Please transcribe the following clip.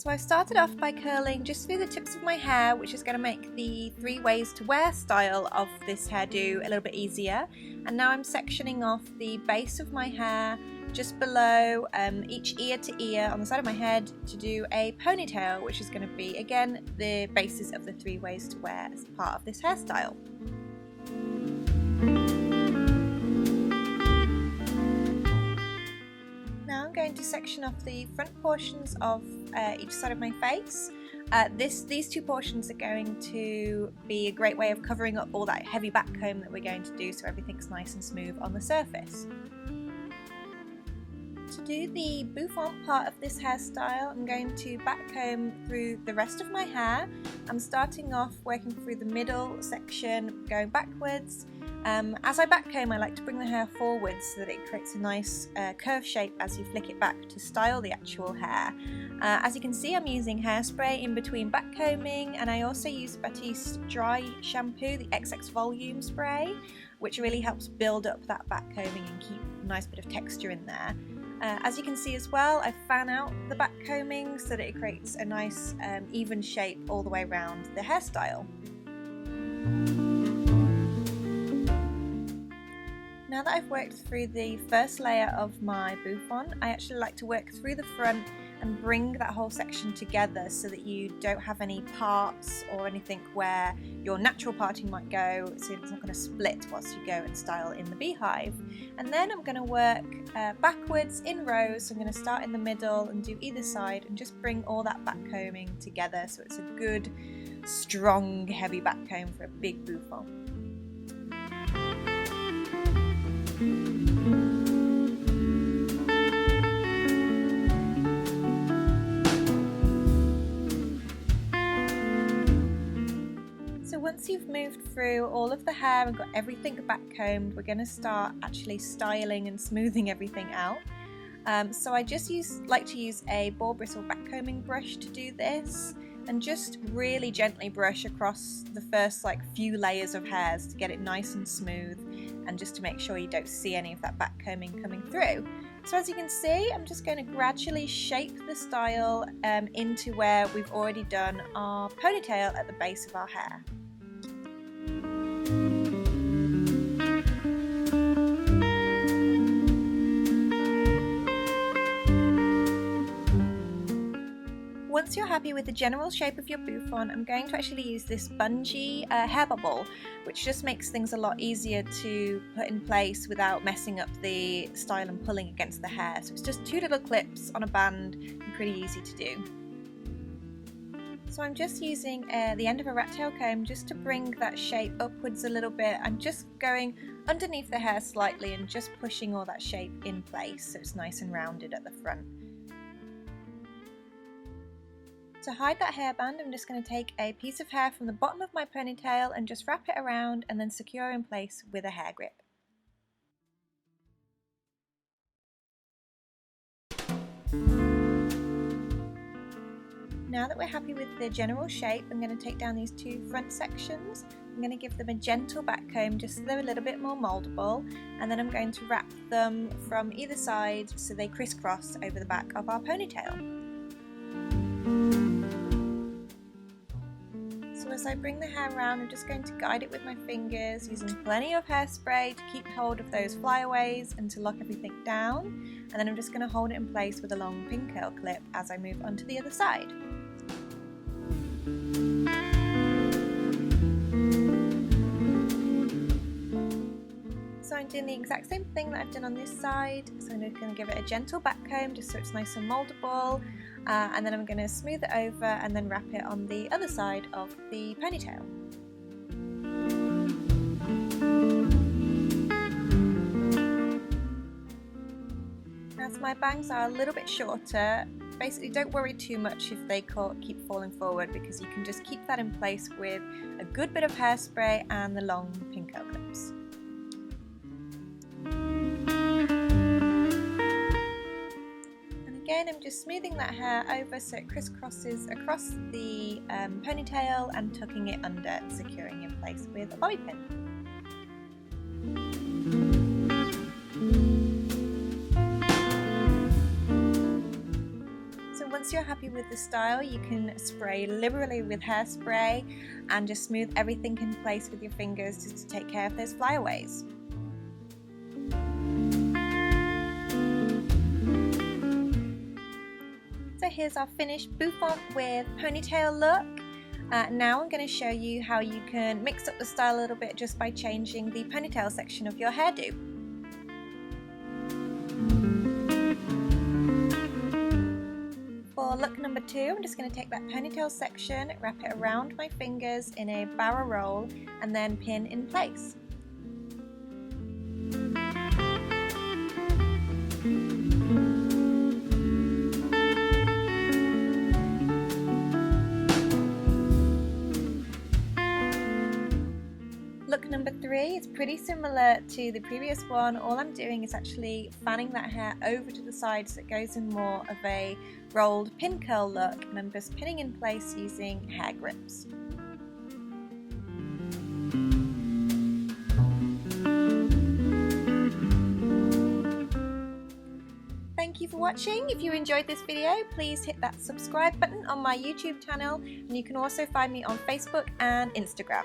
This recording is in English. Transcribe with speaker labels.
Speaker 1: So I started off by curling just through the tips of my hair, which is going to make the 3 ways to wear style of this hairdo a little bit easier. And now I'm sectioning off the base of my hair just below each ear to ear on the side of my head to do a ponytail, which is going to be again the basis of the 3 ways to wear as part of this hairstyle. Now I'm going to section off the front portions of each side of my face. These 2 portions are going to be a great way of covering up all that heavy back comb that we're going to do, so everything's nice and smooth on the surface. To do the bouffant part of this hairstyle, I'm going to back comb through the rest of my hair. I'm starting off working through the middle section, going backwards. As I back comb, I like to bring the hair forwards so that it creates a nice curve shape as you flick it back to style the actual hair. As you can see, I'm using hairspray in between back combing, and I also use Batiste dry shampoo, the XX volume spray, which really helps build up that back combing and keep a nice bit of texture in there. As you can see as well, I fan out the back combing so that it creates a nice even shape all the way around the hairstyle. Now that I've worked through the first layer of my bouffant, I actually like to work through the front and bring that whole section together so that you don't have any parts or anything where your natural parting might go, so it's not going to split whilst you go and style in the beehive. And then I'm going to work backwards in rows, so I'm going to start in the middle and do either side and just bring all that back combing together so it's a good, strong, heavy back comb for a big bouffant. Once you've moved through all of the hair and got everything back combed, we're going to start actually styling and smoothing everything out. So I just like to use a Boar bristle back combing brush to do this, and just really gently brush across the first few layers of hairs to get it nice and smooth, and just to make sure you don't see any of that back combing coming through. So as you can see, I'm just going to gradually shape the style into where we've already done our ponytail at the base of our hair. Once you're happy with the general shape of your bouffant, I'm going to actually use this bungee hair bubble, which just makes things a lot easier to put in place without messing up the style and pulling against the hair. So it's just 2 little clips on a band and pretty easy to do. So I'm just using the end of a rat tail comb just to bring that shape upwards a little bit. I'm just going underneath the hair slightly and just pushing all that shape in place so it's nice and rounded at the front. To hide that hairband, I'm just going to take a piece of hair from the bottom of my ponytail and just wrap it around and then secure in place with a hair grip. Now that we're happy with the general shape, I'm going to take down these 2 front sections. I'm going to give them a gentle back comb just so they're a little bit more mouldable, and then I'm going to wrap them from either side so they crisscross over the back of our ponytail. So as I bring the hair around, I'm just going to guide it with my fingers using plenty of hairspray to keep hold of those flyaways and to lock everything down, and then I'm just going to hold it in place with a long pin curl clip as I move onto the other side. So I'm doing the exact same thing that I've done on this side, so I'm just going to give it a gentle back comb just so it's nice and mouldable, and then I'm going to smooth it over and then wrap it on the other side of the ponytail. Now, so my bangs are a little bit shorter. Basically, don't worry too much if they keep falling forward, because you can just keep that in place with a good bit of hairspray and the long pin curl clips. Again, I'm just smoothing that hair over so it crisscrosses across the ponytail and tucking it under and securing in place with a bobby pin. once you're happy with the style, you can spray liberally with hairspray and just smooth everything in place with your fingers just to take care of those flyaways. So here's our finished bouffant with ponytail look. Now I'm going to show you how you can mix up the style a little bit just by changing the ponytail section of your hairdo. For look number 2, I'm just going to take that ponytail section, wrap it around my fingers in a barrel roll and then pin in place. Look number 3 is pretty similar to the previous one. All I'm doing is actually fanning that hair over to the side so it goes in more of a rolled pin curl look, and I'm just pinning in place using hair grips. Thank you for watching. If you enjoyed this video, please hit that subscribe button on my YouTube channel, and you can also find me on Facebook and Instagram.